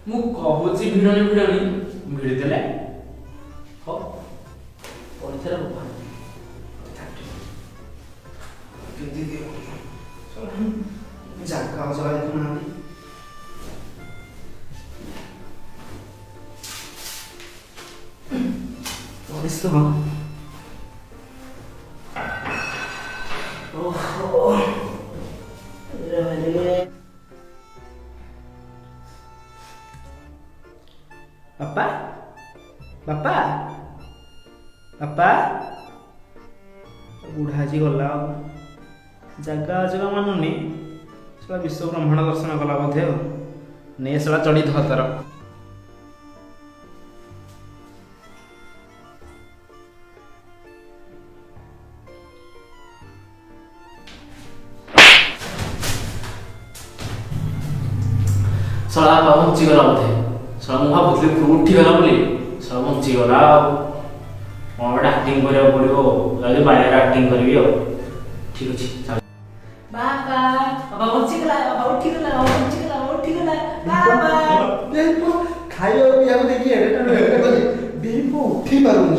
ମୁଁ କହୁଛି ଭିଡ଼ନି ଭିଡ଼ନି ଭିଡ଼ି ଦେଲେ ହଁ ପରୀକ୍ଷାରେ ବୋପା ଜାଗା ଅଜଗା ଦେଖୁନାହାନ୍ତି। ପରିଶ୍ରମ ବାପା ବାପା ବାପା ବୁଢ଼ା ଆଜି ଗଲା ଆଉ ଜାଗା ଅଜଗା ମାନୁନି ସେଟା ବିଶ୍ୱ ବ୍ରହ୍ମାଣ୍ଡ ଦର୍ଶନ କଲା ବୋଧେ ଆଉ ନେ ସେଟା ଚଢ଼ି ଧର ଶଳା ବାପା ବଞ୍ଚିଗଲା ବୋଧେ ଶଳା ମୁଁ ଭାବୁଥିଲି ଉପରୁ ଉଠିଗଲା ବୋଲି ଶଳା ବଞ୍ଚିଗଲା ଆଉ କ'ଣ ଗୋଟେ ଆକ୍ଟିଂ କରିବାକୁ ପଡ଼ିବ ଯାଉଛି ବାଡ଼ିଆରେ ଆକ୍ଟିଂ କରିବି ଆଉ ଠିକ୍ ଅଛି ବାପା ବାପା ବଞ୍ଚିଗଲା ବାପା ଉଠିଗଲା ବାପା ବଞ୍ଚିଗଲା ବାପା ଉଠିଗଲା ବାପା ଖାଇବା ପିଇବାକୁ ଦେଖି ଉଠି ପାରୁନି